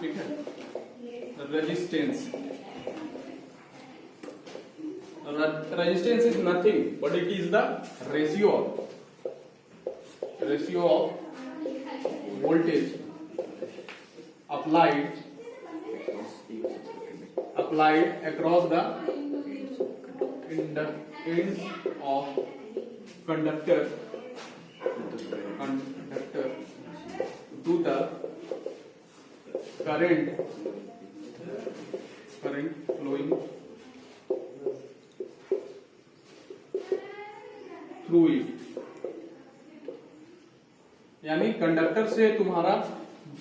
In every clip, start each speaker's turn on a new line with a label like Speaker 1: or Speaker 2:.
Speaker 1: ठीक है। Resistance, resistance is nothing but it is the ratio of voltage applied across the ends of conductor to the current flowing through it। यानी conductor से तुम्हारा,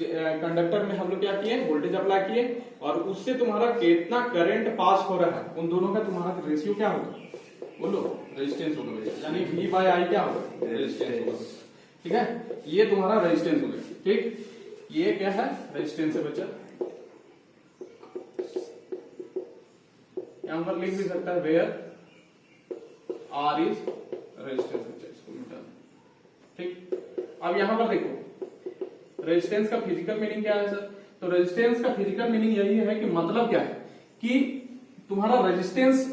Speaker 1: conductor में हम लोग क्या किए, वोल्टेज अप्लाई किए और उससे तुम्हारा कितना करंट पास हो रहा है, उन दोनों का तुम्हारा रेशियो क्या होगा, बोलो, रेजिस्टेंस होगा। यानी V बाय I क्या होगा, रेजिस्टेंस होगा। ठीक है, ये तुम्हारा रेजिस्टेंस हो गया। ठीक, ये क्या है, रेजिस्टेंस है बच्चा। यहां पर लिख भी सकता है वेयर R इज रेजिस्टेंस, इसको मिटा। ठीक, अब यहां पर देखो रेजिस्टेंस का फिजिकल मीनिंग क्या है सर। तो रेजिस्टेंस का फिजिकल मीनिंग यही है कि मतलब क्या है कि तुम्हारा रेजिस्टेंस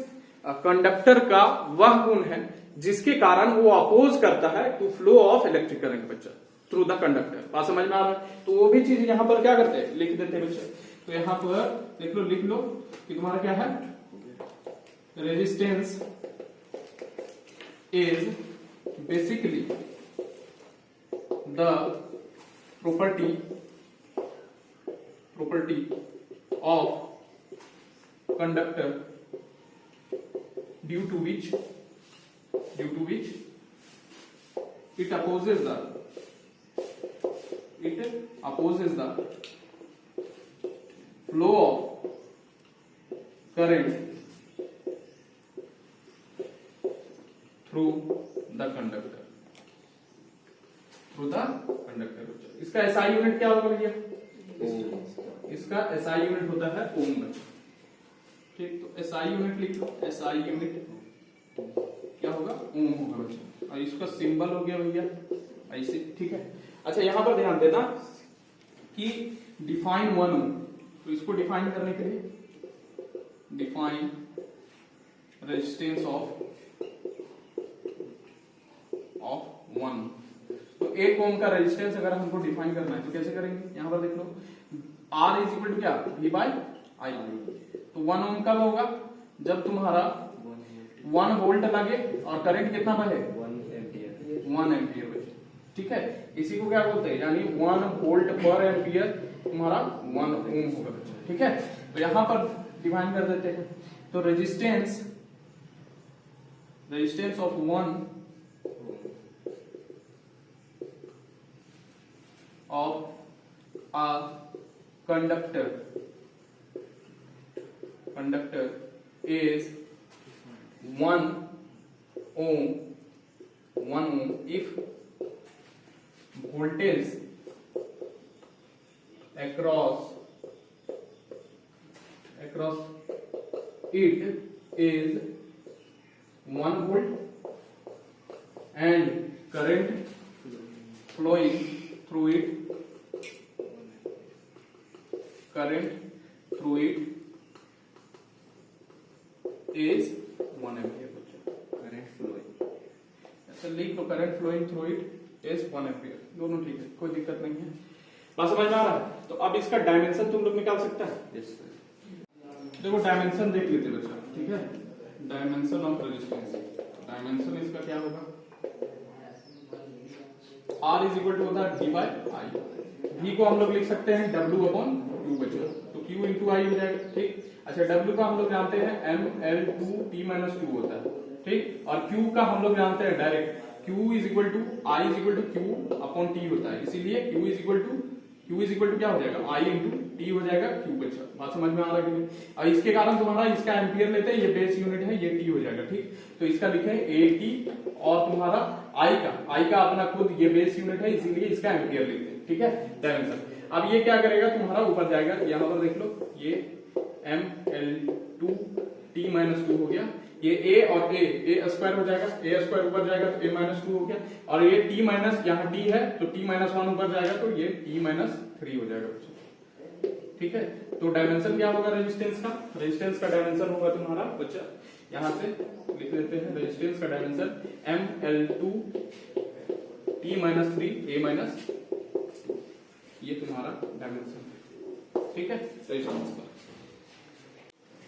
Speaker 1: कंडक्टर का वह गुण है जिसके कारण वो अपोज करता है to flow of electric current बच्चा थ्रू द कंडक्टर। बात समझ में आ रहा है। तो वो भी चीज यहां पर क्या करते हैं, लिख देते हैं बच्चा। तो यहां पर लिख लो कि तुम्हारा क्या है, resistance is basically the property of conductor due to which it opposes the flow of current through the conductor। इसका एसआई यूनिट क्या होगा भैया, इसका एसआई यूनिट होता है ओम बच्चा। ठीक, तो एसआई यूनिट लिख लो, एसआई यूनिट क्या होगा, ओम होगा बच्चा। और इसका सिंबल हो गया भैया ऐसे। ठीक है, अच्छा यहां पर ध्यान देना कि डिफाइन 1 ओम, तो इसको डिफाइन करने के लिए डिफाइन रेजिस्टेंस ऑफ 1। तो 1 ओम का रेजिस्टेंस अगर हमको डिफाइन करना है तो कैसे करेंगे, यहां पर देख लो R इज इक्वल टू क्या, V बाय I। तो 1 ओम कब होगा, जब तुम्हारा 1 वोल्ट लगे और करंट कितना बहे, 1 एम्पियर बचे। ठीक है, इसी को क्या बोलते हैं, यानी 1 वोल्ट पर एम्पियर तुम्हारा 1 ओम होगा बच्चा। ठीक है, तो यहां पर डिफाइन कर देते हैं। तो resistance of 1 of a conductor is 1 ohm if voltage across it is 1 volt and current flowing through it is 1 ampere बच्चा। करंट फ्लोइंग, ऐसा लिख लो, current flowing through it is 1 ampere. दोनों ठीक है, कोई दिक्कत नहीं है। बात समझ में आ रहा है। तो अब इसका डायमेंशन तुम लोग निकाल सकता है। देखो डायमेंशन देख लेते बच्चा। ठीक है, डायमेंशन ऑफ रेजिस्टेंस, डायमेंशन इसका क्या होगा, R इज इक्वल टू होता है V बाय I। V को हम लोग लिख सकते हैं W अपॉन Q बच्चा, तो Q इंटू I हो जाएगा। ठीक, अच्छा W का हम लोग जानते हैं ML2T-2 होता है। ठीक, और Q का हम लोग जानते हैं direct Q is equal to I is equal to Q upon T होता है। इसीलिए Q इज इक्वल टू क्या हो जाएगा, I इंटू T हो जाएगा Q बच्चा। बात समझ में आ रहा है कि नहीं। और इसके कारण तुम्हारा इसका एम्पियर लेते हैं, ये बेस यूनिट है, ये T हो जाएगा। ठीक, तो इसका लिखे AT और तुम्हारा I का अपना खुद ये बेस यूनिट है, इसीलिए इसका एम्पियर लेते हैं। ठीक है, डायमेंशन। अब ये क्या करेगा, तुम्हारा ऊपर जाएगा, यहां पर देख लो, ये ML2T-2 हो गया, ये A और A स्क्वायर हो जाएगा, A स्क्वायर ऊपर जाएगा तो A-2 हो गया, और ये T माइनस, यहाँ T है तो T-1 ऊपर जाएगा तो ये T-3 हो जाएगा। ठीक है। तो डायमेंशन क्या होगा रेजिस्टेंस का? रेजिस्टेंस का डायमेंशन होगा तुम्हारा बच्चा, यहां से लिख लेते हैं, रेजिस्टेंस का डायमेंशन ML2 T-3 A- ये तुम्हारा डायमेंशन, ठीक है, रेजिस्टेंस का।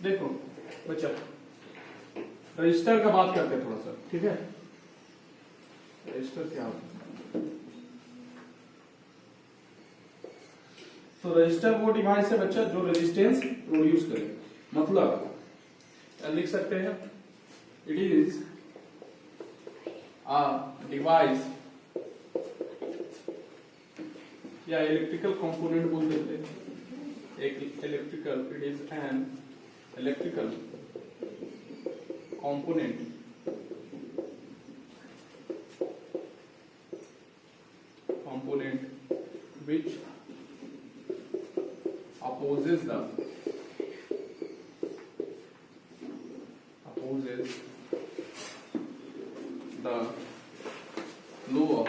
Speaker 1: देखो बच्चा, रजिस्टर का बात करते हैं थोड़ा सा, ठीक है। रजिस्टर क्या होता है? तो रजिस्टर वो डिवाइस है बच्चा जो रेजिस्टेंस प्रोड्यूस करे, मतलब लिख सकते हैं इट इज अ डिवाइस या इलेक्ट्रिकल कंपोनेंट बोल देते हैं, एक electrical, it is an electrical component which opposes the flow of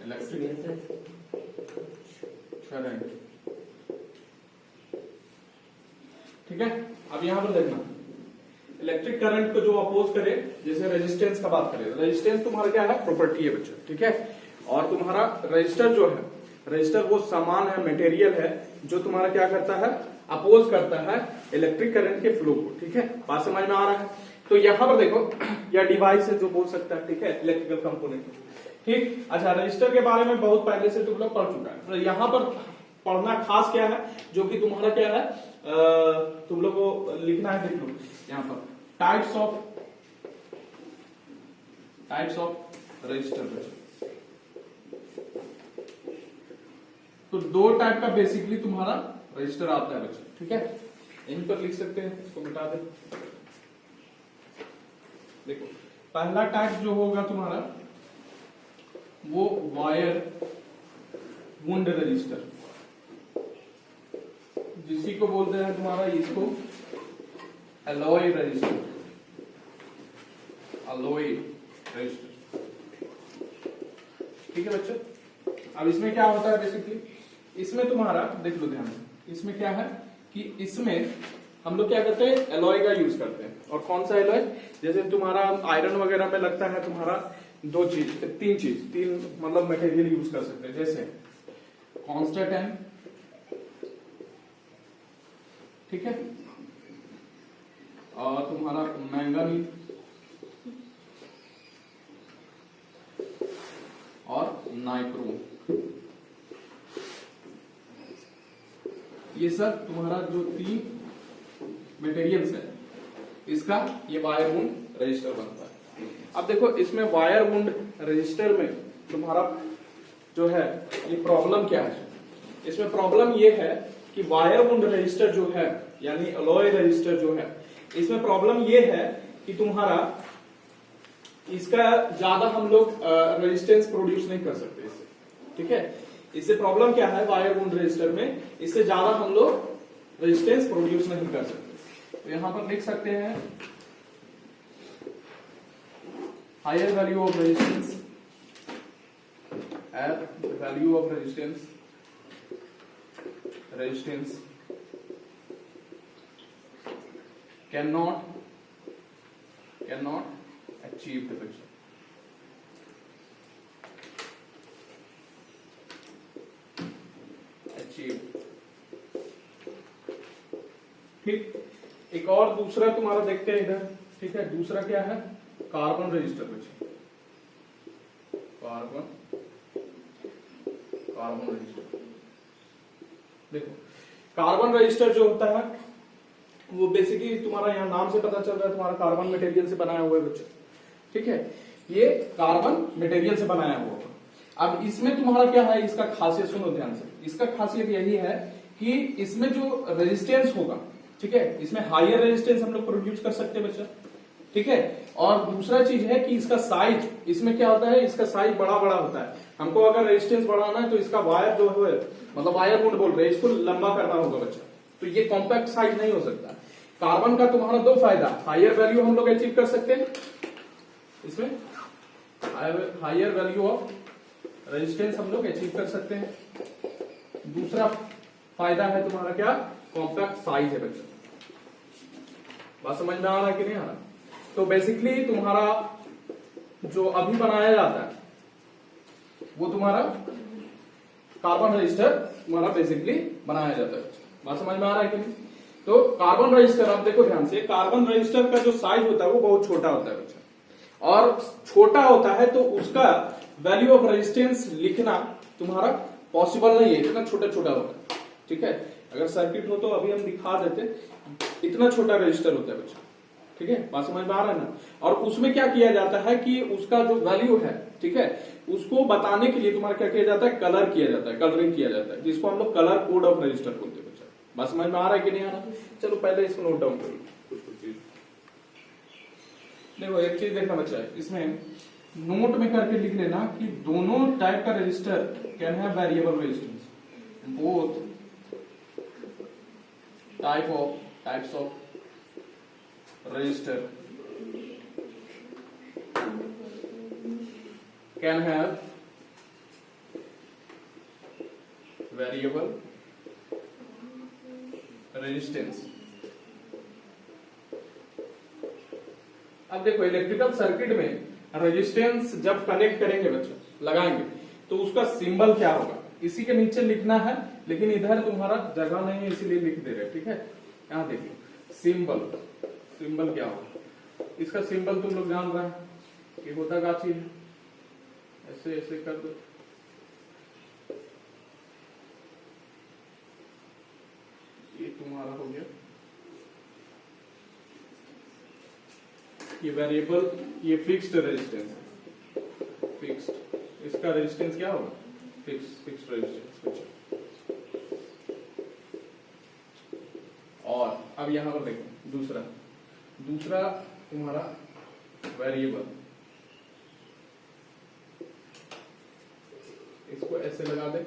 Speaker 1: electric current, ठीक है। अब यहां पर देखना, इलेक्ट्रिक करंट को जो अपोज करे, जैसे रेजिस्टेंस का बात करें, रेजिस्टेंस तुम्हारा क्या है? प्रॉपर्टी है बच्चा, ठीक है। और तुम्हारा रजिस्टर जो है, रजिस्टर वो सामान है, मटेरियल है जो तुम्हारा क्या करता है? अपोज करता है इलेक्ट्रिक करंट के फ्लो को, ठीक है। बात समझ में आ रहा है? तो यहां पर देखो, यह डिवाइस है जो बोल सकता है, ठीक है, इलेक्ट्रिकल कंपोनेंट, ठीक। अच्छा, रजिस्टर के बारे में बहुत पहले से तुम लोग पढ़ चुका है, तो यहां पर पढ़ना खास क्या है, जो कि तुम्हारा क्या है, तुम लोग को लिखना है, देख लो यहां पर, टाइप्स ऑफ रजिस्टर। तो दो टाइप का बेसिकली तुम्हारा रजिस्टर आता है बच्चा, ठीक है। यहीं पर लिख सकते हैं, इसको मिटा दे। देखो, पहला टाइप जो होगा तुम्हारा वो वायर वुंड रजिस्टर, जिसी को बोलते हैं तुम्हारा, इसको अलॉय रजिस्टर, अलॉय रजिस्टर, ठीक है बच्चों। अब इसमें क्या होता है बेसिकली, इसमें तुम्हारा देख लो ध्यान से, इसमें क्या है कि इसमें हम लोग क्या करते हैं? अलॉय का यूज करते हैं। और कौन सा अलॉय? जैसे तुम्हारा आयरन वगैरह में लगता है तुम्हारा तीन मतलब मटेरियल यूज कर सकते हैं, जैसे कॉन्स्टेंटाइन, ठीक है, और तुम्हारा मैंगनीज और नाइट्रोन, ये सब तुम्हारा जो तीन मटेरियल्स है, इसका ये वायर वुंड रजिस्टर बनता है। अब देखो, इसमें वायर वुंड रजिस्टर में तुम्हारा जो है ये प्रॉब्लम क्या है? इसमें प्रॉब्लम ये है कि वायर वुंड रजिस्टर जो है, यानी अलॉय रजिस्टर जो है, इसमें प्रॉब्लम ये है कि तुम्हारा इसका ज्यादा हम लोग रेजिस्टेंस प्रोड्यूस नहीं कर सकते इससे, ठीक है। इससे प्रॉब्लम क्या है वायर वुंड रजिस्टर में, इससे ज्यादा हम लोग रेजिस्टेंस प्रोड्यूस नहीं कर सकते। तो यहां पर लिख सकते हैं higher value of resistance, at value of resistance cannot achieve the picture. ठीक, एक और दूसरा तुम्हारा देखते हैं इधर, ठीक है। दूसरा क्या है? कार्बन रजिस्टर बच्चे, कार्बन रजिस्टर। देखो, कार्बन रजिस्टर जो होता है वो बेसिकली तुम्हारा यहाँ नाम से पता चल रहा है तुम्हारा कार्बन मटेरियल से बनाया हुआ है बच्चे, ठीक है। ये कार्बन मटेरियल से बनाया हुआ है। अब इसमें तुम्हारा क्या है, इसका खासियत सुनो ध्यान से, इसका खासियत यही है कि इसमें जो रेजिस्टेंस होगा, ठीक है, इसमें हायर रेजिस्टेंस हम लोग प्रोड्यूस कर सकते हैं बच्चा, ठीक है। और दूसरा चीज है कि इसका साइज, इसमें क्या होता है, इसका साइज बड़ा होता है। हमको अगर रेजिस्टेंस बढ़ाना है तो इसका वायर जो है, मतलब वायर वुंड बोल रहे हैं, इसको लंबा करना होगा बच्चा, तो ये कॉम्पैक्ट साइज नहीं हो सकता। कार्बन का तुम्हारा दो फायदा, हायर वैल्यू हम लोग अचीव कर सकते हैं इसमें, हायर वैल्यू ऑफ रेजिस्टेंस हम लोग अचीव कर सकते हैं। दूसरा फायदा है तुम्हारा क्या, कॉम्पैक्ट साइज है बच्चों। बात समझ में आ रहा है कि नहीं आ रहा? तो बेसिकली तुम्हारा जो अभी बनाया जाता है वो तुम्हारा कार्बन रजिस्टर तुम्हारा बेसिकली बनाया जाता है। बात समझ में आ रहा है कि नहीं? तो कार्बन रजिस्टर, आप देखो ध्यान से, कार्बन रजिस्टर का जो साइज होता है वो बहुत छोटा होता है बच्चा, और छोटा होता है तो उसका वैल्यू ऑफ रेजिस्टेंस लिखना तुम्हारा पॉसिबल नहीं है, इतना छोटा छोटा होता है। ठीक है, अगर सर्किट हो तो अभी हम दिखा देते, इतना छोटा रजिस्टर होता है बच्चा। ठीक है, बात समझ में आ रहा है ना? और उसमें क्या किया जाता है कि उसका जो वैल्यू है, ठीक है, उसको बताने के लिए तुम्हारा क्या किया जाता है, कलर किया जाता है, कलरिंग किया जाता है, जिसको हम लोग कलर कोड ऑफ रजिस्टर बोलते हैं बच्चा। बात समझ में आ रहा है कि नहीं आ रहा? चलो पहले इसको नोट डाउन करो कुछ चीज। देखो एक चीज देखना बच्चा है, इसमें नोट में करके लिख लेना कि दोनों टाइप का register can have variable resistance, both types of resistor can have variable resistance। अब देखो इलेक्ट्रिकल सर्किट में रेजिस्टेंस जब कनेक्ट करेंगे बच्चों, लगाएंगे, तो उसका सिंबल क्या होगा इसी के नीचे लिखना है, लेकिन इधर तुम्हारा जगह नहीं है इसीलिए लिख दे रहे। ठीक है, यहां देखो सिंबल क्या होगा, इसका सिंबल तुम लोग जान रहे हैं कि होता क्या चीज है, ऐसे ऐसे कर दो, ये तुम्हारा हो गया, ये वेरिएबल, ये फिक्स्ड रेजिस्टेंस है, फिक्स्ड, इसका रेजिस्टेंस क्या होगा, फिक्स्ड रेजिस्टेंस। और अब यहां पर देखो दूसरा तुम्हारा वेरिएबल, इसको ऐसे लगा दे,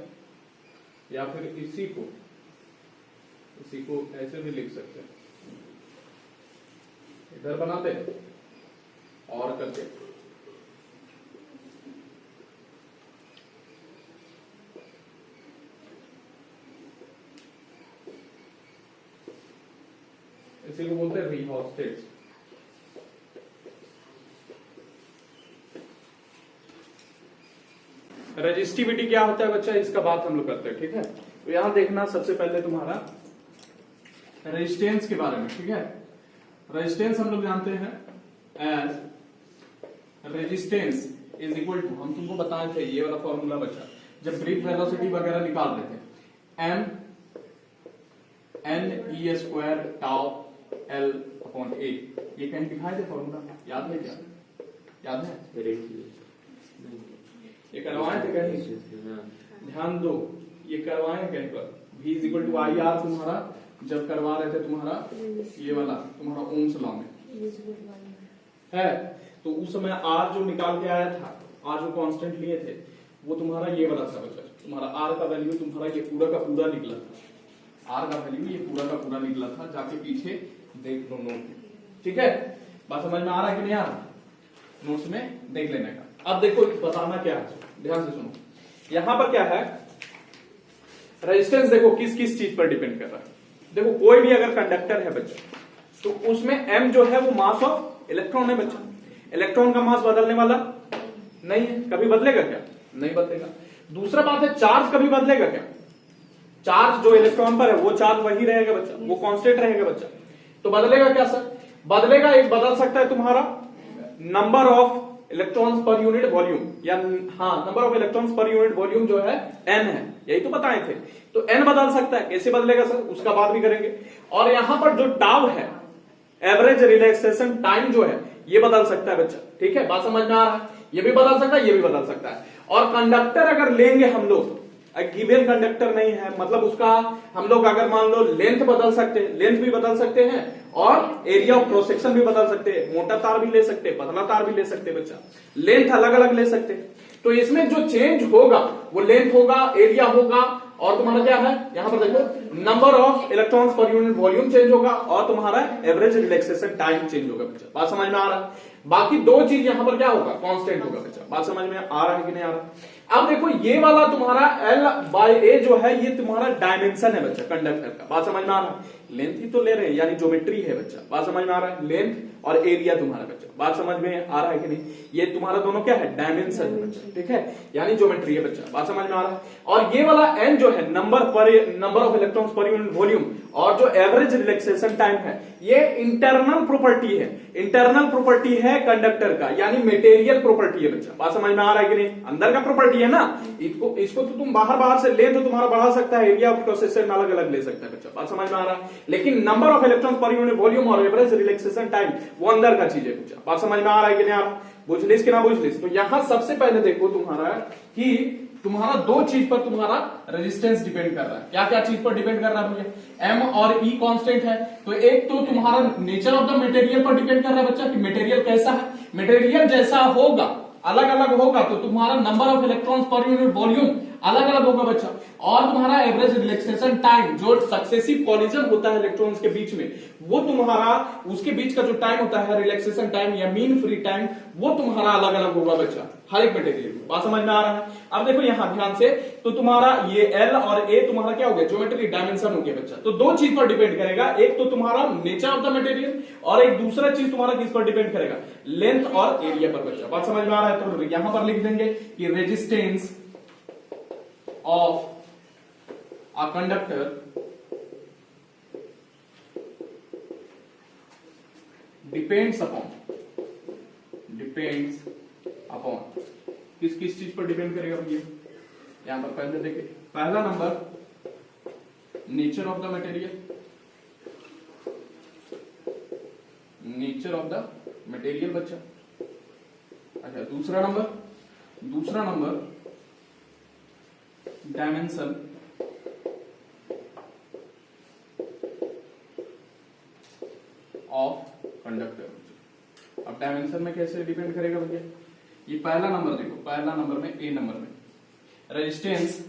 Speaker 1: या फिर इसी को ऐसे भी लिख सकते हैं, इधर बनाते और करके इसी को बोलते हैं रिहोस्टेट्स। रेजिस्टिविटी क्या होता है बच्चा, इसका बात हम लोग करते हैं। ठीक है, तो यहां देखना सबसे पहले तुम्हारा रेजिस्टेंस के बारे में। ठीक है, रेजिस्टेंस हम लोग जानते हैं as resistance is equal to, हम तुमको बताए थे ये वाला फॉर्मूला बच्चा, जब ब्रीफ वेलोसिटी वगैरह निकाल रहे थे, M N E square tau L upon A, ये कहीं दिखाए थे फॉर्मूला, याद है क्या? याद है? ये करवाए थे कहीं, ध्यान दो, ये करवाए कहीं पर, v is equal to I R तुम्हारा जब करवा रहे थे तुम्हारा ये वाला तुम्हारा ओम्स लॉ में है, तो उस समय आर जो निकाल के आया था, आर जो कांस्टेंट लिए थे वो तुम्हारा ये वाला था बच्चा, तुम्हारा आर का वैल्यू तुम्हारा ये पूरा का पूरा निकला था, आर का वैल्यू ये पूरा का पूरा निकला था, जाके पीछे देख लो नोट। ठीक है, बात समझ में आ रहा है कि नहीं आ रहा? नोट्स में देख लेने का। अब देखो बताना क्या है, ध्यान से सुनो, यहां पर क्या है, रेजिस्टेंस देखो किस किस चीज पर डिपेंड कर रहा है। देखो कोई भी अगर कंडक्टर है बच्चा, तो उसमें m जो है वो मास ऑफ इलेक्ट्रॉन है बच्चा, इलेक्ट्रॉन का मास बदलने वाला नहीं है, कभी बदलेगा क्या? नहीं बदलेगा। दूसरा बात है चार्ज कभी बदलेगा क्या? चार्ज जो इलेक्ट्रॉन पर है वो चार्ज वही रहेगा बच्चा, वो कांस्टेंट रहेगा बच्चा, तो बदलेगा क्या सर? बदलेगा, एक बदल सकता है तुम्हारा number of electrons per unit volume, या हाँ number of electrons per unit volume जो है n है, यही तो बताए थे, तो n बदल सकता है, कैसे बदलेगा सर उसका बात भी करेंगे। और यहां पर जो टाउ है, एवरेज रिलैक्सेशन टाइम जो है, ये बदल सकता है बच्चा। ठीक है, बात समझ में आ रहा है? ये भी बदल सकता है, ये भी बदल सकता है। और कंडक्टर अगर लेंगे हम लोग, गिवन कंडक्टर नहीं है, मतलब उसका हम लोग अगर मान लो लेंथ बदल सकते हैं, लेंथ भी बदल सकते हैं, और एरिया ऑफ क्रॉस सेक्शन भी बदल सकते हैं, मोटा तार भी ले सकते हैं, पतला तार भी ले सकते हैं बच्चा, लेंथ अलग अलग ले सकते हैं। तो इसमें जो चेंज होगा वो लेंथ होगा, एरिया होगा, और तुम्हारा क्या है, यहां पर देखो
Speaker 2: number of electrons per unit volume change होगा और तुम्हारा एवरेज रिलैक्सेशन टाइम चेंज होगा बच्चा। बात समझ में आ रहा है? बाकी दो चीज यहां पर क्या होगा, कांस्टेंट होगा बच्चा। बात समझ में आ रहा है कि नहीं आ रहा? अब देखो ये वाला तुम्हारा L/A जो है ये तुम्हारा डायमेंशन है बच्चा कंडक्टर का। बात समझ में आ रहा है? लेंथ ही तो ले रहे हैं, यानी ज्योमेट्री है बच्चा। बात समझ में आ रहा है? लेंथ और एरिया तुम्हारा बच्चा। बात समझ में आ रहा है कि नहीं? ये तुम्हारा दोनों क्या है, डायमेंशन है बच्चा, ठीक है, यानी ज्योमेट्री है बच्चा। बात समझ में आ रहा है? और ये वाला N जो है number of electrons per unit volume, और जो एवरेज रिलैक्सेशन टाइम है ये इंटरनल प्रॉपर्टी है, इंटरनल प्रॉपर्टी है कंडक्टर का, यानी मटेरियल प्रॉपर्टी है बच्चा। बात समझ में आ रहा है कि नहीं? अंदर का प्रॉपर्टी है ना, इसको तो तुम बाहर से ले तो तुम्हारा बढ़ा सकता है, एरिया ऑफ क्रॉस सेक्शन अलग अलग ले सकता है बच्चा। बात समझ में आ रहा है? लेकिन number of electrons per unit volume और एवरेज रिलैक्सेशन टाइम वो अंदर का चीज है बच्चा। बात समझ में आ रहा है कि नहीं आ रहा? बुझ लिस कि ना बुझ लिस? तो यहां सबसे पहले देखो तुम्हारा कि तुम्हारा दो चीज पर तुम्हारा रेजिस्टेंस डिपेंड कर रहा है। क्या क्या चीज पर डिपेंड कर रहा है भैया? एम और ई कांस्टेंट है, तो एक तो तुम्हारा नेचर ऑफ द मटेरियल पर डिपेंड कर रहा है बच्चा कि मटेरियल कैसा है। मटेरियल जैसा होगा, अलग अलग होगा, तो तुम्हारा number of electrons per unit volume अलग अलग होगा बच्चा। और तुम्हारा एवरेज रिलैक्सेशन टाइम, जो सक्सेसिव कॉलिजन होता है इलेक्ट्रॉन्स के बीच में, वो तुम्हारा उसके बीच का जो टाइम होता है रिलैक्सेशन टाइम या मीन फ्री टाइम, वो तुम्हारा अलग अलग होगा बच्चा हर एक मटेरियल में। बात समझ में आ रहा है? अब देखो यहां ध्यान से, तो तुम्हारा ये एल और ए तुम्हारा क्या हो गया, ज्योमेट्री डायमेंशन हो गया बच्चा। तो दो चीज पर डिपेंड करेगा, एक तो तुम्हारा नेचर ऑफ द मटेरियल और एक दूसरा चीज तुम्हारा किस पर डिपेंड करेगा, लेंथ और एरिया पर बच्चा। बात समझ में आ रहा है? तो यहां पर लिख देंगे कि resistance of a conductor depends upon किस चीज पर डिपेंड करेगा भैया? यहां पर पहले देखिए, पहला number nature of the material, nature of the material बच्चा। अच्छा, दूसरा नंबर डायमेंशन ऑफ कंडक्टर। अब डायमेंशन में कैसे डिपेंड करेगा भैया? ये पहला नंबर देखो, पहला नंबर में ए नंबर में रेजिस्टेंस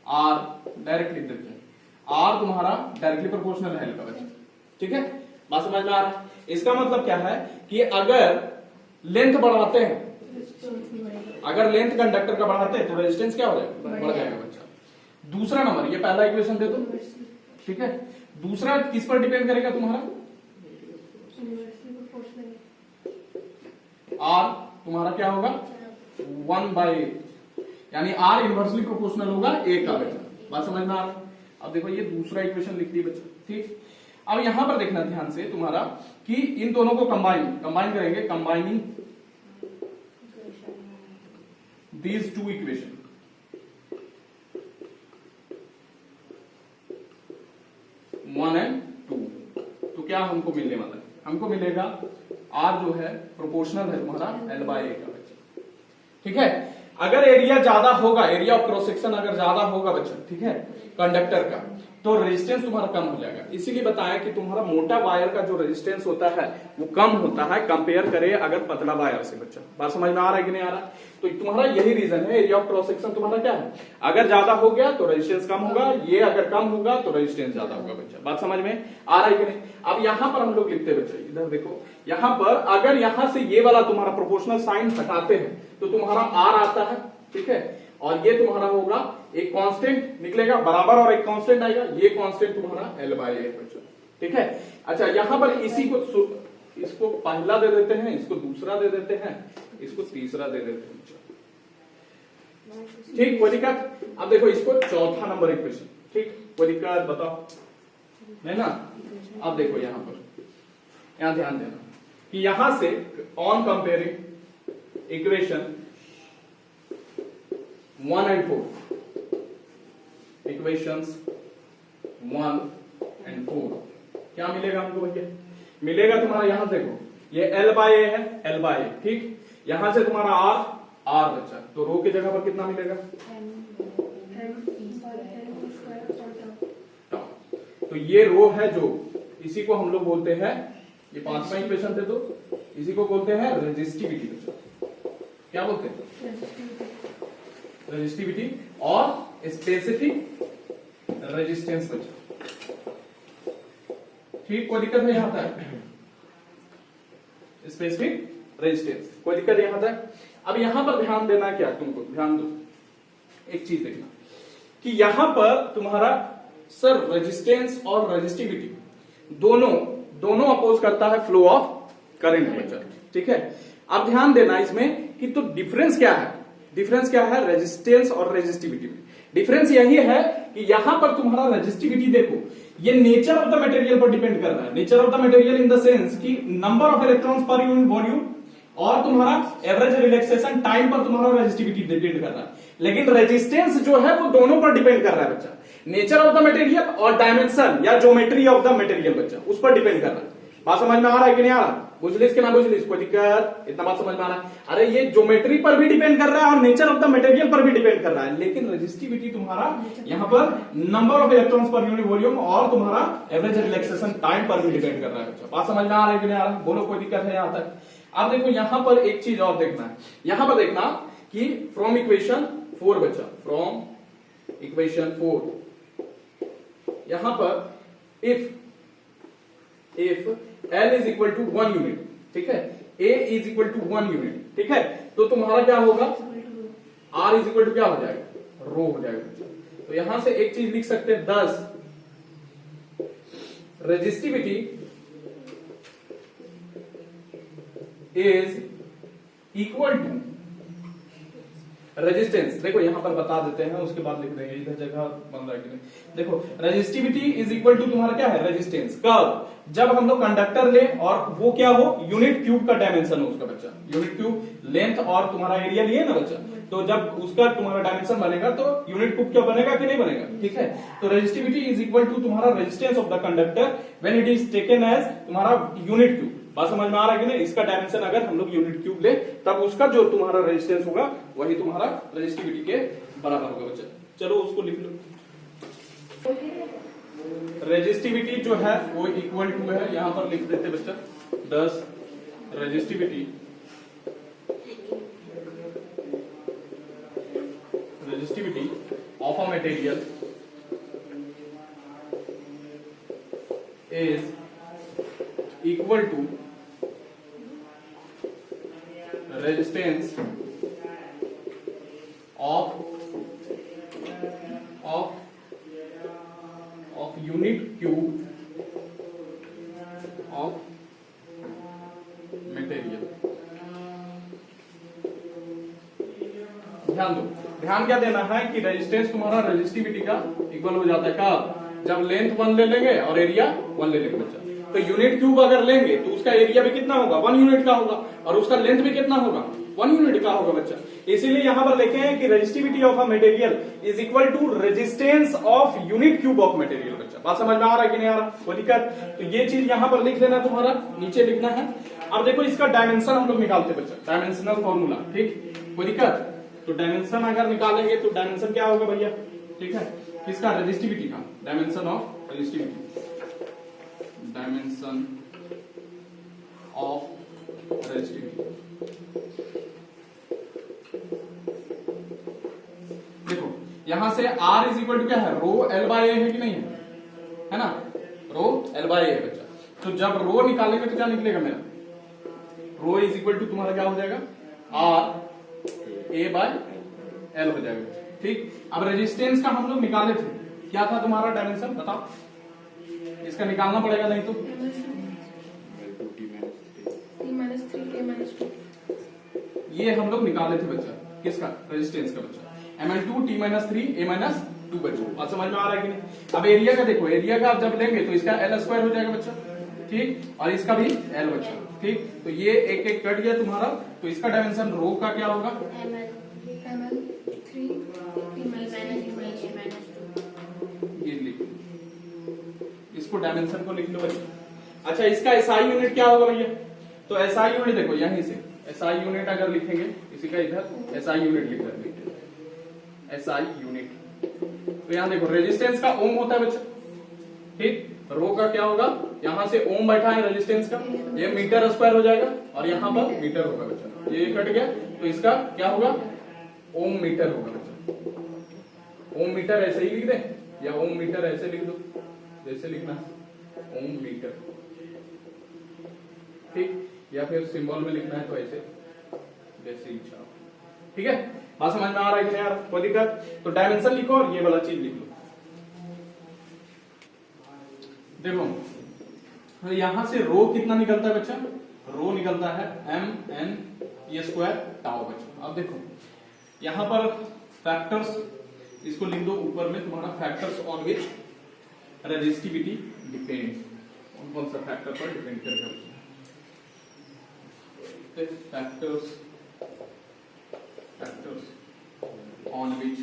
Speaker 2: आर डायरेक्ट लिख देते हैं, आर तुम्हारा डायरेक्टली प्रोपोर्शनल है का बच्चा, ठीक है? बात समझ में आ रहा है? इसका मतलब क्या है कि अगर लेंथ बढ़ाते हैं, अगर लेंथ कंडक्टर का बढ़ाते हैं तो रेजिस्टेंस क्या हो जाएगा, बढ़ जाएगा बच्चा। दूसरा नंबर, ये पहला इक्वेशन दे दो, ठीक है? दूसरा किस पर डिपेंड करेगा तुम्हारा, आर तुम्हारा क्या होगा 1/8, यानी आर इनवर्सली प्रोपोर्शनल होगा ए का बच्चा। बात समझ में आ रहा है? अब देखो ये दूसरा इक्वेशन लिख दी बच्चा, ठीक। अब यहां पर देखना ध्यान से तुम्हारा कि इन दोनों को कंबाइन करेंगे, combining these two equation, one and two, तो क्या हमको मिलने वाला है? हमको मिलेगा आर जो है प्रोपोर्शनल है तुम्हारा L/A का बच्चा, ठीक है? अगर एरिया ज्यादा होगा, एरिया ऑफ क्रॉस सेक्शन अगर ज्यादा होगा बच्चा, ठीक है, कंडक्टर का, तो रेजिस्टेंस तुम्हारा कम हो जाएगा। इसीलिए बताया कि तुम्हारा मोटा वायर का जो रेजिस्टेंस होता है वो कम होता है कंपेयर करे अगर पतला वायर से बच्चा। बात समझ में आ रहा है कि नहीं आ रहा? तो तुम्हारा यही रीजन है, एरिया ऑफ क्रॉस सेक्शन तुम्हारा क्या है, अगर ज्यादा हो गया तो रेजिस्टेंस कम होगा, ये अगर कम होगा तो रेजिस्टेंस ज्यादा होगा बच्चा। बात समझ में आ रहा है कि नहीं? अब यहां पर हम लोग लिखते हैं बच्चा, इधर देखो, यहां पर अगर यहां से ये वाला तुम्हारा प्रोपोर्शनल साइन हटाते हैं तो तुम्हारा आर आता है, ठीक है, और ये तुम्हारा होगा एक कांस्टेंट निकलेगा बराबर और एक कांस्टेंट आएगा, ये कांस्टेंट तुम्हारा L/A बच्चा, ठीक है? अच्छा, यहां पर इसी को, इसको पहला दे देते हैं, इसको दूसरा दे देते हैं, इसको तीसरा दे देते हैं, ठीक, कोई दिक्कत? अब देखो इसको चौथा नंबर इक्वेशन, ठीक, कोई दिक्कत बताओ, है ना? अब देखो यहां पर, यहां ध्यान देना कि यहां से on comparing equation 1 and 4, equations 1 and 4 क्या मिलेगा हमको भैया? मिलेगा तुम्हारा, यहां देखो ये L/A है, L/A, ठीक, यहां से तुम्हारा R बच्चा, तो रो की जगह पर कितना मिलेगा, तो ये रो है जो, इसी को हम लोग बोलते हैं, ये पांचवा इक्वेशन दे दो, इसी को बोलते हैं रेजिस्टिविटी बच्चा। क्या बोलते हैं? रेजिस्टिविटी और स्पेसिफिक
Speaker 1: रेजिस्टेंस बचा। ठीक, कोई दिक्कत है यहां तक? स्पेसिफिक रेजिस्टेंस, कोई दिक्कत यहां तक? अब यहां पर ध्यान देना क्या, तुमको ध्यान दो, एक चीज देखना कि यहां पर तुम्हारा सर रेजिस्टेंस और रेजिस्टिविटी दोनों अपोज करता है फ्लो ऑफ करंट बच्चा। ठीक है, अब ध्यान देना इसमें कि तो डिफरेंस क्या है, डिफरेंस क्या है रेजिस्टेंस और रेजिस्टिविटी में? डिफरेंस यही है कि यहां पर तुम्हारा रेजिस्टिविटी देखो, ये नेचर ऑफ द मटेरियल पर डिपेंड कर रहा है। Nature of the material in the sense कि number of electrons per unit volume और तुम्हारा एवरेज रिलैक्सेशन टाइम पर तुम्हारा रेजिस्टिविटी डिपेंड कर रहा है। लेकिन रेजिस्टेंस जो है वो दोनों पर डिपेंड कर रहा है बच्चा, नेचर ऑफ द मटेरियल और डायमेंशन या ज्योमेट्री ऑफ द मटेरियल बच्चा, उस पर डिपेंड कर रहा है। बात समझ में आ रहा है कि नहीं आ रहा? बुझलिस कि ना बुझलिस, कोई दिक्कत? इतना बात समझ में आ रहा है? अरे ये ज्योमेट्री पर भी डिपेंड कर रहा है और नेचर ऑफ द मटेरियल पर भी डिपेंड कर रहा है, लेकिन रेजिस्टिविटी तुम्हारा यहां पर number of electrons per unit volume और तुम्हारा एवरेज रिलैक्सेशन टाइम पर भी डिपेंड कर रहा है बच्चा। बात समझ में आ रहा है कि नहीं आ रहा? बोलो, कोई दिक्कत है यहां तक? अब देखो यहां पर एक चीज और देखना है, यहां पर देखना कि फ्रॉम इक्वेशन 4 बच्चा, फ्रॉम इक्वेशन 4 यहां पर if L is equal to 1 unit, ठीक है, A is equal to 1 unit, ठीक है, तो तुम्हारा क्या होगा, R इज इक्वल टू क्या हो जाएगा, रो हो जाएगा। तो यहां से एक चीज लिख सकते हैं 10 resistivity is equal to resistance. देखो यहां पर बता देते हैं, उसके बाद लिख देंगे, इधर जगह बन रहा है कि नहीं। देखो रेजिस्टिविटी इज इक्वल टू तुम्हारा क्या है, रेजिस्टेंस। कब? जब हम लोग कंडक्टर ले और वो क्या हो, यूनिट क्यूब का डायमेंशन हो उसका बच्चा, यूनिट क्यूब लेंथ और तुम्हारा एरिया लिए ना बच्चा, तो जब उसका तुम्हारा डायमेंशन बनेगा तो यूनिट क्यूब क्या बनेगा कि नहीं बनेगा, ठीक है। तो रेजिस्टिविटी इज इक्वल टू तुम्हारा resistance of the conductor when it is taken as तुम्हारा यूनिट क्यूब। बात समझ में आ रहा है कि नहीं? इसका डायमेंशन अगर हम लोग यूनिट क्यूब ले तब उसका जो तुम्हारा रेजिस्टेंस होगा वही तुम्हारा रेजिस्टिविटी के बराबर होगा बच्चा। चलो उसको लिख लो। रेजिस्टिविटी जो है वो इक्वल टू है, यहां पर लिख देते बच्चा 10 resistivity of a material is equal to resistance of unit cube of material. ध्यान दो, ध्यान क्या देना है कि रेजिस्टेंस तुम्हारा रेजिस्टिविटी का इक्वल हो जाता है कब, जब लेंथ 1 ले लेंगे और एरिया 1 ले लेंगे बच्चा। तो यूनिट क्यूब अगर लेंगे तो उसका एरिया भी कितना होगा, 1 यूनिट का होगा, और उसका लेंथ भी कितना होगा, 1 यूनिट का होगा बच्चा। इसीलिए यहां पर देखे हैं कि resistivity of a material is equal to resistance of unit cube of material बच्चा। बात समझ में आ रहा है कि नहीं आ रहा? कोई दिक्कत? तो ये चीज यहां पर लिख देना, तुम्हारा नीचे लिखना है। अब देखो इसका डायमेंशन हम लोग निकालते बच्चा, डायमेंशनल फॉर्मूला, ठीक, कोई दिक्कत? तो डायमेंशन अगर निकालेंगे तो डायमेंशन क्या होगा भैया, ठीक है, किसका, रेजिस्टिविटी का, dimension of resistivity, dimension of resistivity. देखो यहां से R इज इक्वल टू क्या है, रो L बाय A है कि नहीं है ना, रो L बाय A है बच्चा। तो जब रो निकालेंगे तो क्या निकलेगा मेरा, रो इज इक्वल टू तुम्हारा क्या हो जाएगा, R A बाय L हो जाएगा, ठीक। अब रेजिस्टेंस का हम लोग निकाले थे, क्या था तुम्हारा डायमेंशन बताओ, इसका निकालना पड़ेगा, नहीं तो ये हम लोग निकाले थे बच्चा, किसका, रेजिस्टेंस का बच्चा, ml2 t-3 a-2 बच्चा। बात समझ में आ रहा है कि नहीं? अब एरिया का देखो, एरिया का आप जब लेंगे तो इसका L स्क्वायर हो जाएगा बच्चा, ठीक, और इसका भी L बच्चा, ठीक। तो ये एक एक कट गया तुम्हारा, तो इसका डायमेंशन रो का क्या होगा, ये लिख, इसको डायमेंशन को लिख लो बच्चा। अच्छा इसका SI यूनिट क्या होगा भैया, तो SI यूनिट देखो यहीं से SI यूनिट अगर लिखेंगे, इसी का इधर SI यूनिट लिख देंगे, SI यूनिट। तो यहां देखो रेजिस्टेंस का ओम होता है बच्चा, ठीक, रो का क्या होगा, यहां से ओम बैठा है रेजिस्टेंस का, ये मीटर स्क्वायर हो जाएगा और यहां पर मीटर होगा बच्चा, ये कट गया तो इसका क्या होगा, ओम मीटर होगा बच्चा। ओम मीटर ऐसे ही लिख दें, या ओम मीटर ऐसे लिख दो, जैसे लिखना है ओम मीटर, ठीक, या फिर सिंबल में लिखना है तो ऐसे, जैसे इच्छा, ठीक है। बात समझ में आ रहा है कि नहीं यार, कोई दिक्कत? तो डायमेंशन लिखो और ये वाला चीज लिख लो। देखो तो यहां से रो कितना निकलता है बच्चा? रो निकलता है mn² टाउ बच्चा। अब देखो यहां पर फैक्टर्स, इसको लिख दो ऊपर में तुम्हारा, factors on which resistivity depends, कौन सा फैक्टर पर डिपेंड करेगा? फैक्टर्स ऑन विच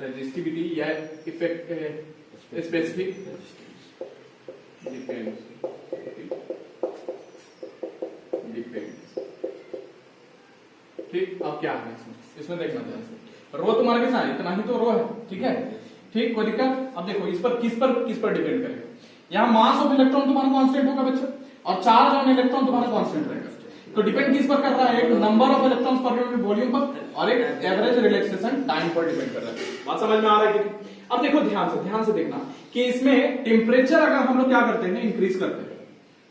Speaker 1: रेजिस्टिविटी या इफेक्ट स्पेसिफिक डिपेंड्स, ठीक। अब क्या है इसमें देखना चाहिए, रो तुम्हारे के साथ इतना ही तो रो है, ठीक है, ठीक, कोई दिक्कत? अब देखो इस पर किस पर डिपेंड करेगा? यहाँ मास ऑफ इलेक्ट्रॉन तुम्हारा कांस्टेंट होगा बच्चा, और चार्ज ऑन इलेक्ट्रॉन तुम्हारा कांस्टेंट रहेगा। तो डिपेंड किस पर कर रहा है? एक number of electrons per unit volume पर, और एक एवरेज रिलैक्सेशन टाइम पर डिपेंड कर रहा है। बात समझ में आ रहा है कि? अब देखो ध्यान से देखना कि इसमें टेम्परेचर अगर हम लोग क्या करते हैं, इंक्रीज करते हैं,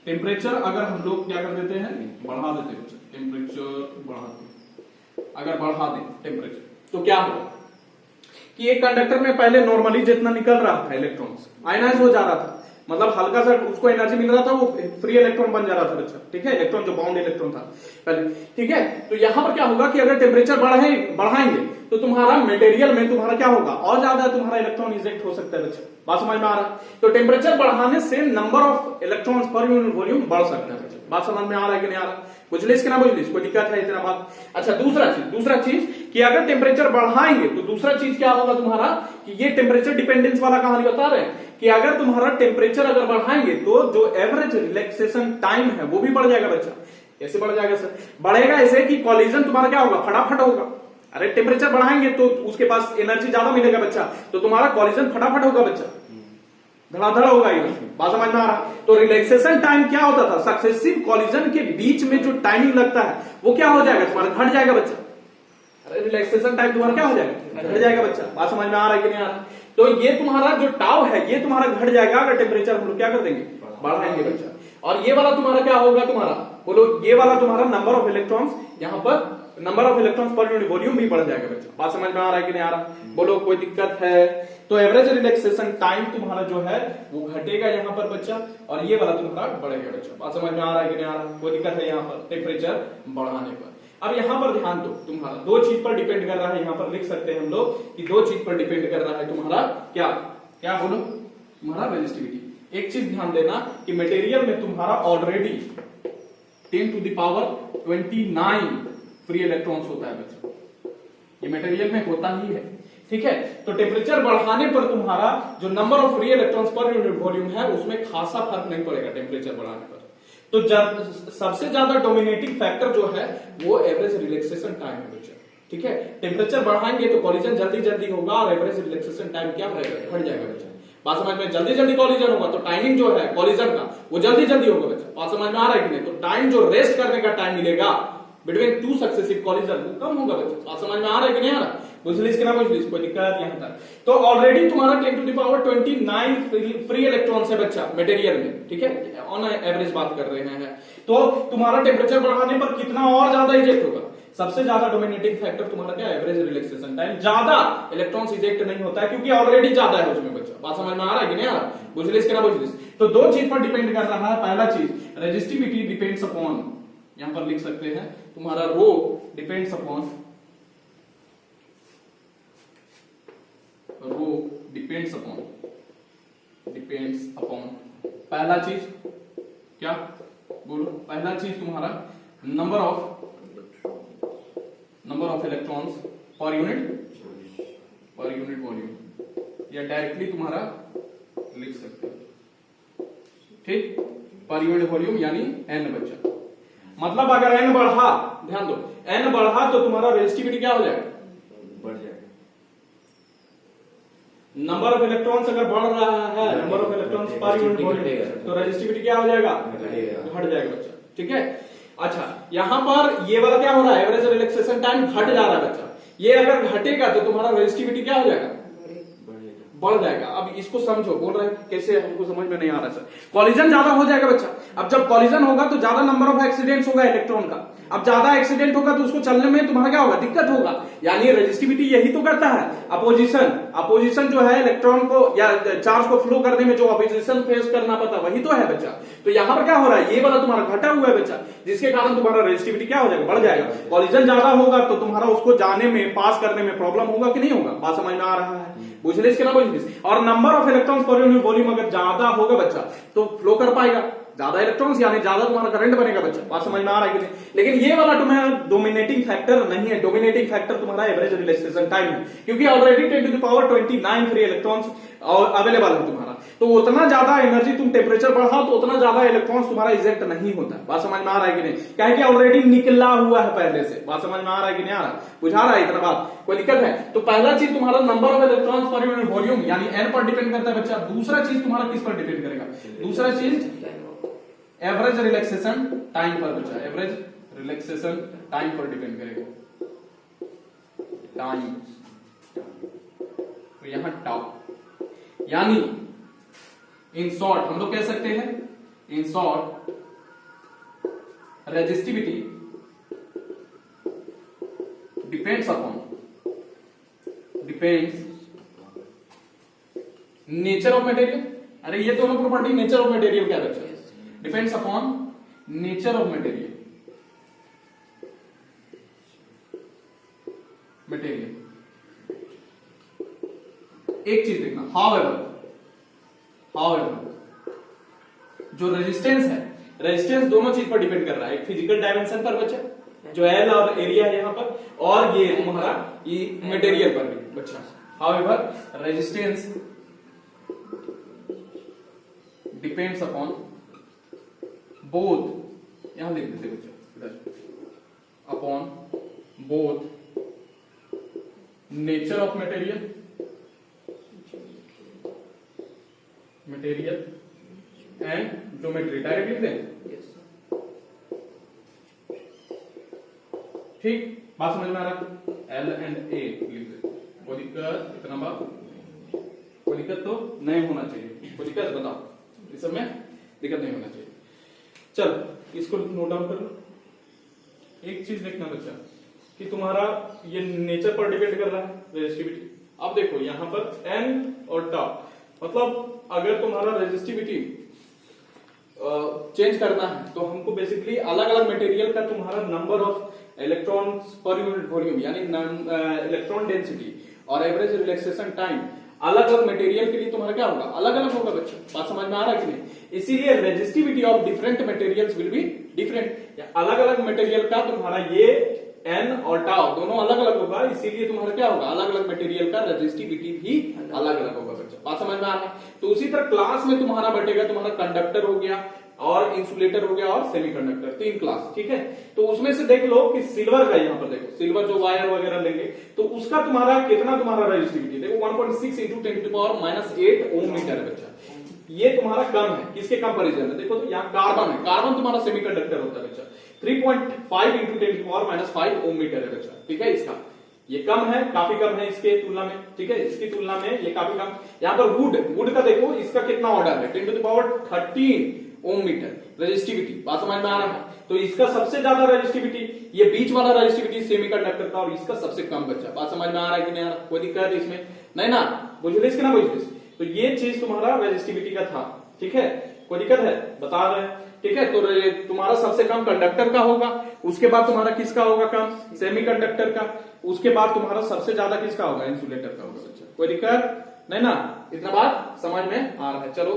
Speaker 1: टेम्परेचर अगर हम लोग क्या कर देते हैं, बढ़ा देते हैं, टेम्परेचर बढ़ाते, अगर बढ़ा दें टेम्परेचर, तो क्या होगा कि एक कंडक्टर में पहले नॉर्मली जितना निकल रहा था इलेक्ट्रॉन्स, आयनाइज हो जा रहा था, मतलब हल्का सा उसको एनर्जी मिल रहा था, वो फ्री इलेक्ट्रॉन बन जा रहा था बच्चा, ठीक है, इलेक्ट्रॉन जो बाउंड इलेक्ट्रॉन था पहले, ठीक है। तो यहां पर क्या होगा कि अगर टेम्परेचर बढ़ाएंगे तो तुम्हारा मटेरियल में तुम्हारा क्या होगा, और ज्यादा तुम्हारा इलेक्ट्रॉन इजेक्ट हो सकता है बच्चा। बात समझ में आ रहा है? तो टेम्परेचर बढ़ाने से number of electrons per unit volume बढ़ सकता है बच्चा। बात समझ में आ रहा है कि नहीं आ रहा? बुझलिस कि ना बुझलिस? कोई दिक्कत है इतना बात? अच्छा, दूसरा चीज कि अगर टेम्परेचर बढ़ाएंगे तो दूसरा चीज क्या होगा तुम्हारा, कि ये टेम्परेचर डिपेंडेंस वाला कहानी बता रहे हैं कि अगर तुम्हारा टेम्परेचर अगर बढ़ाएंगे तो जो एवरेज रिलैक्सेशन टाइम है वो भी बढ़ जाएगा बच्चा। कैसे बढ़ जाएगा सर? बढ़ेगा ऐसे कि कॉलिजन तुम्हारा क्या होगा, फटाफट होगा। अरे टेम्परेचर बढ़ाएंगे तो उसके पास एनर्जी ज्यादा मिलेगा बच्चा, तो तुम्हारा कॉलिजन फटाफट होगा बच्चा, धड़ाधड़ होगा ये। बात समझ में आ रहा? तो रिलैक्सेशन टाइम क्या होता था, सक्सेसिव कॉलिजन के बीच में जो टाइमिंग लगता है वो क्या हो जाएगा तुम्हारा, घट जाएगा बच्चा। अरे रिलैक्सेशन टाइम तुम्हारा क्या हो जाएगा, घट जाएगा बच्चा। बात समझ में आ रहा है कि नहीं आ रहा? तो ये तुम्हारा जो टाउ है ये तुम्हारा घट जाएगा अगर टेम्परेचर हम लोग क्या कर देंगे, बढ़ाएंगे बच्चा। और ये वाला तुम्हारा क्या होगा, तुम्हारा बोलो, ये वाला तुम्हारा नंबर ऑफ इलेक्ट्रॉन्स, यहाँ पर number of electrons per unit volume भी बढ़ जाएगा बच्चा। बात समझ में आ रहा है कि नहीं आ रहा? बोलो कोई दिक्कत है? तो एवरेज रिलैक्सेशन टाइम तुम्हारा जो है वो घटेगा यहाँ पर बच्चा, और ये वाला तुम्हारा बढ़ेगा बच्चा। बात समझ में आ रहा है कि नहीं आ रहा? कोई दिक्कत है यहाँ पर टेम्परेचर बढ़ाने पर? अब यहां पर ध्यान दो, तुम्हारा दो चीज पर डिपेंड कर रहा है, यहां पर लिख सकते हैं हम लोग कि दो चीज पर डिपेंड कर रहा है तुम्हारा क्या क्या बोलो, तुम्हारा रेजिस्टिविटी। एक चीज ध्यान देना कि मटेरियल में तुम्हारा ऑलरेडी 10⁻29 फ्री इलेक्ट्रॉन्स होता है बच्चा, ये मटेरियल में होता ही है, ठीक है। तो टेम्परेचर बढ़ाने पर तुम्हारा जो number of free electrons per unit volume है उसमें खासा फर्क नहीं पड़ेगा टेम्परेचर बढ़ाने पर। तो सबसे ज्यादा डोमिनेटिंग फैक्टर जो है वो एवरेज रिलैक्सेशन टाइम है बच्चा, ठीक है। टेम्परेचर बढ़ाएंगे तो कॉलिजन जल्दी होगा और एवरेज रिलैक्सेशन टाइम क्या रहेगा, घट जाएगा बच्चा। बात समझ में? जल्दी कॉलिजन होगा तो टाइमिंग जो है कॉलिजन का वो जल्दी होगा बच्चा। बात समझ में आ रहा है कि नहीं? तो टाइम जो रेस्ट करने का टाइम मिलेगा बिटवीन टू सक्सेसिव कॉलिजन वो कम होगा बच्चा। बात समझ में आ रहा है कि नहीं आ रहा? बुझलिस कि ना बुझलिस? कोई दिक्कत यहां तक? तो ऑलरेडी तुम्हारा 10⁻29 फ्री इलेक्ट्रॉन्स है बच्चा मटेरियल में, ठीक है, ऑन एवरेज बात कर रहे हैं। तो तुम्हारा टेम्परेचर बढ़ाने पर कितना और ज्यादा इजेक्ट होगा? सबसे ज्यादा डोमिनेटिंग फैक्टर तुम्हारा क्या है, एवरेज रिलैक्सेशन टाइम। ज्यादा इलेक्ट्रॉन्स इजेक्ट नहीं होता है क्योंकि ऑलरेडी ज्यादा है उसमें बच्चा। बात समझ में आ रहा है कि नहीं आ रहा? बुझलिस कि ना बुझलिस? तो दो चीज पर डिपेंड कर रहा है। पहला चीज रेजिस्टिविटी डिपेंड्स अपॉन, यहां पर लिख सकते हैं तुम्हारा रो डिपेंड्स अपॉन, रो डिपेंड्स अपॉन पहला चीज क्या बोलो, पहला चीज तुम्हारा number of electrons per unit volume, या डायरेक्टली तुम्हारा लिख सकते हो, ठीक, पर यूनिट वॉल्यूम यानी एन बच्चा। मतलब अगर एन बढ़ा, ध्यान दो, एन बढ़ा तो तुम्हारा रेजिस्टिविटी क्या हो जाएगा, बढ़ जाएगा। नंबर ऑफ इलेक्ट्रॉन्स अगर बढ़ रहा है, number of electrons per unit volume, तो रेजिस्टिविटी क्या हो जाएगा, घट जाएगा बच्चा, ठीक है। अच्छा, यहां पर ये वाला क्या हो रहा है, एवरेज रिलैक्सेशन टाइम घट जा रहा है बच्चा। ये अगर घटेगा तो तुम्हारा रेजिस्टिविटी क्या हो जाएगा,
Speaker 2: बढ़ जाएगा। अब इसको समझो, बोल रहे हैं कैसे, हमको समझ में नहीं आ रहा सर। कॉलिजन ज्यादा हो जाएगा बच्चा। अब जब कॉलिजन होगा तो ज्यादा नंबर ऑफ एक्सीडेंट्स होगा इलेक्ट्रॉन का। अब ज्यादा एक्सीडेंट होगा तो उसको चलने में तुम्हारा क्या होगा, दिक्कत होगा। यानी रेजिस्टिविटी यही तो करता है, अपोजिशन जो है इलेक्ट्रॉन को या चार्ज को फ्लो करने में जो अपोजिशन फेस करना पड़ता है वही तो है बच्चा। तो यहां पर क्या हो रहा है, ये वाला तुम्हारा घटा हुआ है बच्चा, जिसके कारण तुम्हारा रेजिस्टिविटी क्या हो जाएगा, बढ़ जाएगा। कॉलिजन ज्यादा होगा तो तुम्हारा उसको जाने में, पास करने में प्रॉब्लम होगा कि नहीं होगा, बात समझ में आ रहा है, बुझ लिस कि ना बुझ लिस। और number of electrons per unit volume अगर ज्यादा होगा बच्चा तो फ्लो कर पाएगा ज्यादा इलेक्ट्रॉन्स, यानी ज्यादा तुम्हारा करंट बनेगा बच्चा। बात समझ में आ रहा है कि नहीं। लेकिन ये वाला तुम्हारा डोमिनेटिंग फैक्टर नहीं है, डोमिनेटिंग फैक्टर तुम्हारा एवरेज रिलैक्सेशन टाइम है, क्योंकि ऑलरेडी 10⁻29 फ्री इलेक्ट्रॉन्स अवेलेबल है तुम्हारा। तो उतना ज्यादा एनर्जी तुम टेम्परेचर बढ़ाओ तो उतना ज्यादा इलेक्ट्रॉन्स तुम्हारा इजेक्ट नहीं होता है। बात समझ में आ रहा है कि नहीं, क्या कि ऑलरेडी निकला हुआ है पहले से। बात समझ में आ रहा है कि नहीं आ रहा, बुझा रहा है इतना बात, कोई दिक्कत है। तो पहला चीज तुम्हारा number of electrons per unit volume यानी एन पर डिपेंड करता है बच्चा। दूसरा चीज तुम्हारा किस पर डिपेंड करेगा, दूसरा चीज एवरेज रिलैक्सेशन टाइम पर बच्चा, एवरेज रिलैक्सेशन टाइम पर डिपेंड करेगा, टाइम। तो यहां टाउ, यानी इन शॉर्ट हम लोग कह सकते हैं, in short resistivity depends nature of material. अरे ये दोनों प्रॉपर्टी नेचर ऑफ मटेरियल क्या बच्चा, depends upon nature of material. एक चीज देखना, हाउएवर जो रेजिस्टेंस है, रेजिस्टेंस दोनों चीज पर डिपेंड कर रहा है। एक फिजिकल डायमेंशन पर बच्चा, जो एल और एरिया है यहां पर, और ये तुम्हारा ये मटेरियल पर भी बच्चा। However resistance depends upon both, यहां लिख देते बच्चा इधर, upon both nature of material and geometry. Direct लिख दें, ठीक, बात समझ में आ रहा है। एल एंड ए लिख दे, कोई दिक्कत, इतना बात कोई दिक्कत तो नहीं होना चाहिए, कोई दिक्कत बताओ, इस सब में दिक्कत नहीं होना चाहिए। चल इसको नोट डाउन कर लो। एक चीज देखना बच्चा कि तुम्हारा ये नेचर पर डिपेंड कर रहा है रेजिस्टिविटी। अब देखो यहां पर एन और टाउ, मतलब अगर तुम्हारा रेजिस्टिविटी चेंज करना है तो हमको बेसिकली अलग अलग मटेरियल का तुम्हारा number of electrons per unit volume यानी इलेक्ट्रॉन डेंसिटी और एवरेज रिलैक्सेशन टाइम अलग अलग मटेरियल के लिए तुम्हारा क्या होगा, अलग अलग होगा बच्चा। बात समझ में आ रहा है कि नहीं। इसीलिए resistivity of different materials will be different, अलग अलग मटेरियल का तुम्हारा ये एन और टाउ दोनों अलग अलग होगा, इसीलिए तुम्हारा क्या होगा, अलग अलग मटेरियल का रेजिस्टिविटी भी अलग अलग होगा बच्चा। बात समझ में आ रहा है। तो उसी तरह क्लास में तुम्हारा बटेगा, तुम्हारा कंडक्टर हो गया और इंसुलेटर हो गया और सेमीकंडक्टर, 3 क्लास, ठीक है। तो उसमें से देख लो कि सिल्वर का, यहां पर देखो सिल्वर जो वायर वगैरह लेंगे तो उसका तुम्हारा कितना तुम्हारा रेजिस्टिविटी देखो 1.6 × 10⁻⁻8 ओम मीटर है बच्चा। ये तुम्हारा कम है, किसके कंपैरिजन में देखो तो यहाँ कार्बन है, कार्बन तुम्हारा सेमीकंडक्टर होता है बच्चा, 3.5 × 10⁻⁵ ओम मीटर है बच्चा, ठीक है। इसका ये कम है, काफी कम है इसके तुलना में, ठीक है, इसकी तुलना में ये काफी कम। यहाँ पर वुड का देखो, इसका कितना ऑर्डर है 10⁻13 ओम मीटर रेजिस्टिविटी। बात समझ में आ रहा है। तो इसका सबसे ज्यादा रेजिस्टिविटी, ये बीच वाला रेजिस्टिविटी सेमीकंडक्टर का, और इसका सबसे कम बच्चा। बात समझ में आ रहा है कि नहीं आ रहा, कोई दिक्कत है इसमें नहीं ना, बुझलिस कि ना बुझलिस। तो ये चीज तुम्हारा रेजिस्टिविटी का था, ठीक है, कोई दिक्कत है बता रहे हैं, ठीक है। तो तुम्हारा सबसे कम कंडक्टर का होगा, उसके बाद तुम्हारा किसका होगा कम, सेमीकंडक्टर का, उसके बाद तुम्हारा सबसे ज्यादा किसका होगा, इंसुलेटर का होगा बच्चा। कोई दिक्कत नहीं ना, इतना बात समझ में आ रहा है। चलो